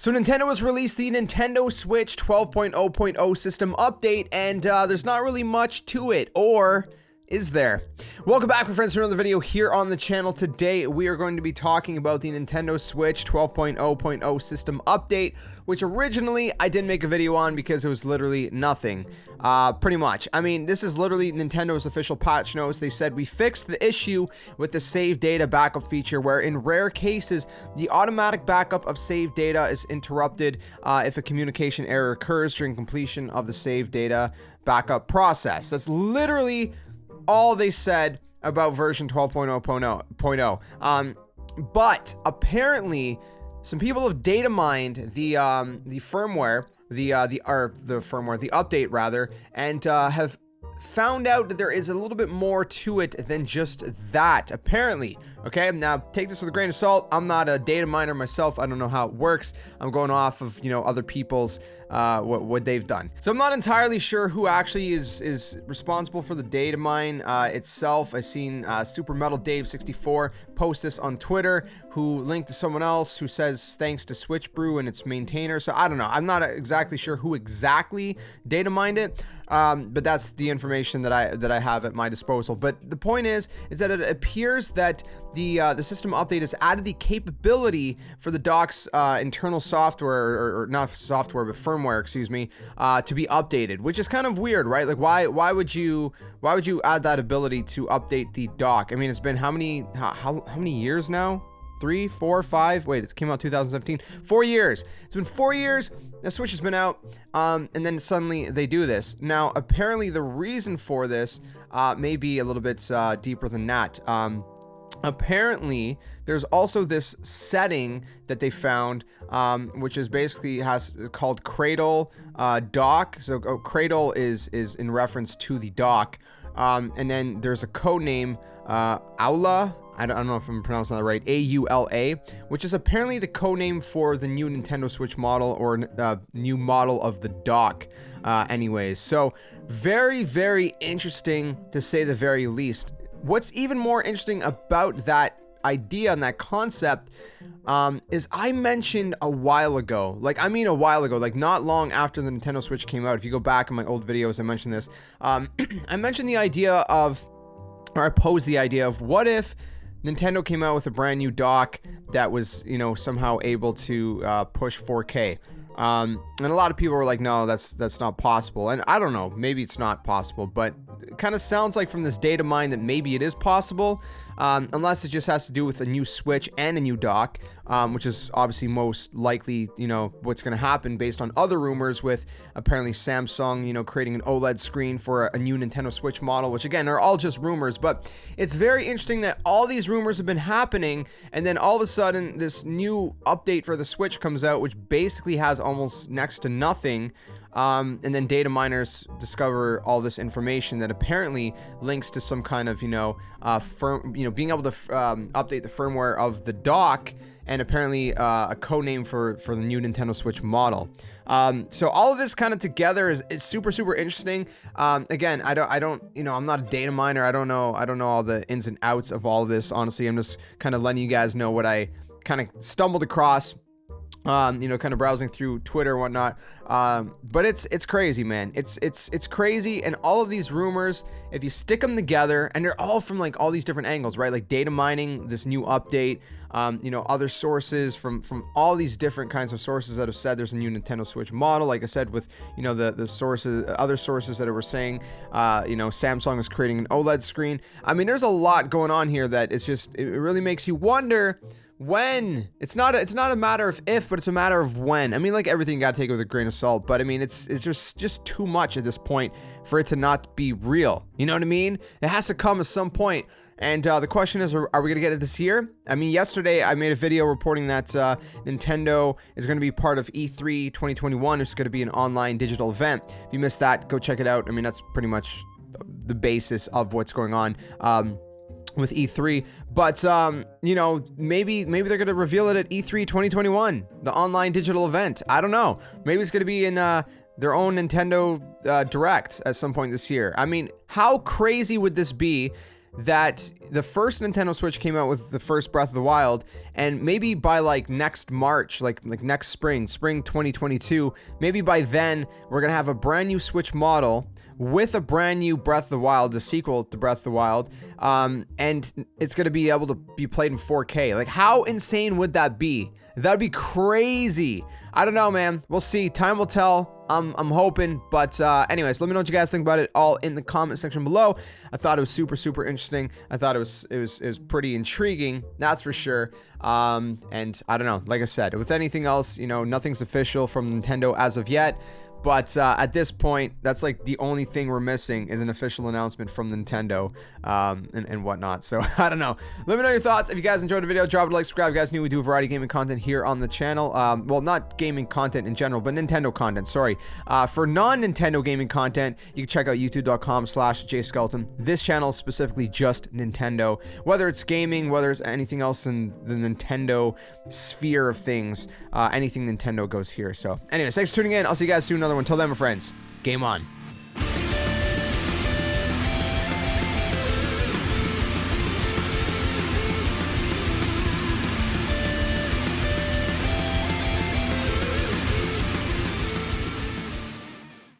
So Nintendo has released the Nintendo Switch 12.0.0 system update, and there's not really much to it, or is there? Welcome back, my friends, to another video here on the channel. Today, we are going to be talking about the Nintendo Switch 12.0.0 system update, which originally I didn't make a video on because it was literally nothing. Pretty much. I mean, this is literally Nintendo's official patch notes. They said we fixed the issue with the save data backup feature, where in rare cases, the automatic backup of save data is interrupted if a communication error occurs during completion of the save data backup process. That's literally all they said about version 12.0.0. But apparently, some people have data mined the firmware, the update rather, and have found out that there is a little bit more to it than just that, apparently. Okay, now take this with a grain of salt. I'm not a data miner myself. I don't know how it works. I'm going off of, other people's what they've done. So I'm not entirely sure who actually is responsible for the data mine itself. I seen Super Metal Dave 64 post this on Twitter, who linked to someone else who says thanks to Switch Brew and its maintainer. So I don't know. I'm not exactly sure who exactly data mined it. But that's the information that I have at my disposal. But the point is that it appears that the system update has added the capability for the dock's internal software, or not software, but firmware, excuse me, to be updated, which is kind of weird, right? Like, why would you add that ability to update the dock? I mean, it's been how many years now? 3, 4, 5. Wait, it came out 2017. 4 years. It's been 4 years. The Switch has been out, and then suddenly they do this. Now, apparently, the reason for this may be a little bit deeper than that. Apparently, there's also this setting that they found, which is basically called Cradle Dock. So Cradle is in reference to the dock, and then there's a code name, Aula. I don't know if I'm pronouncing that right, AULA, which is apparently the codename for the new Nintendo Switch model, or new model of the dock, anyways. So very, very interesting, to say the very least. What's even more interesting about that idea and that concept is I mentioned a while ago, like not long after the Nintendo Switch came out. If you go back in my old videos, I mentioned this. I mentioned the idea of, or I posed the idea of, what if Nintendo came out with a brand new dock that was, somehow able to push 4K. And a lot of people were like, no, that's not possible. And I don't know, maybe it's not possible, but it kind of sounds like from this data mine that maybe it is possible, unless it just has to do with a new Switch and a new dock, which is obviously most likely, what's going to happen based on other rumors with apparently Samsung, creating an OLED screen for a new Nintendo Switch model, which again are all just rumors. But it's very interesting that all these rumors have been happening, and then all of a sudden this new update for the Switch comes out, which basically has almost next to nothing. And then data miners discover all this information that apparently links to some kind of, being able to update the firmware of the dock, and apparently a codename for the new Nintendo Switch model. So all of this kind of together is super, super interesting. Again, I don't, I'm not a data miner. I don't know all the ins and outs of all of this. Honestly, I'm just kind of letting you guys know what I kind of stumbled across, kind of browsing through Twitter and whatnot. But it's crazy, man. It's crazy. And all of these rumors, if you stick them together, and they're all from like all these different angles, right? Like data mining, this new update, other sources from all these different kinds of sources that have said there's a new Nintendo Switch model. Like I said, with, the sources, other sources that were saying, Samsung is creating an OLED screen. I mean, there's a lot going on here that it really makes you wonder when. It's not a matter of if, but it's a matter of when. I mean, like everything, you gotta take it with a grain of salt, but I mean, it's just too much at this point for it to not be real. You know what I mean? It has to come at some point. And the question is, are we going to get it this year? I mean, yesterday I made a video reporting that Nintendo is going to be part of E3 2021. It's going to be an online digital event. If you missed that, go check it out. I mean, that's pretty much the basis of what's going on with E3. But, maybe they're going to reveal it at E3 2021, the online digital event. I don't know. Maybe it's going to be in their own Nintendo Direct at some point this year. I mean, how crazy would this be that the first Nintendo Switch came out with the first Breath of the Wild, and maybe by like next March, like next spring 2022, maybe by then we're gonna have a brand new Switch model with a brand new Breath of the Wild, the sequel to Breath of the Wild, and it's gonna be able to be played in 4K. Like, how insane would that be? That'd be crazy. I don't know, man. We'll see. Time will tell. I'm hoping. But anyways, let me know what you guys think about it all in the comment section below. I thought it was super interesting. I thought it was pretty intriguing. That's for sure. And I don't know. Like I said, with anything else, you know, nothing's official from Nintendo as of yet. But at this point, that's like the only thing we're missing is an official announcement from Nintendo and whatnot. So I don't know. Let me know your thoughts. If you guys enjoyed the video, drop a like, subscribe. You guys knew we do a variety of gaming content here on the channel. Well, not gaming content in general, but Nintendo content. Sorry. For non-Nintendo gaming content, you can check out youtube.com/JSkeleton. This channel is specifically just Nintendo. Whether it's gaming, whether it's anything else in the Nintendo sphere of things, anything Nintendo goes here. So anyways, thanks for tuning in. I'll see you guys soon. Another one. Till then, my friends, game on.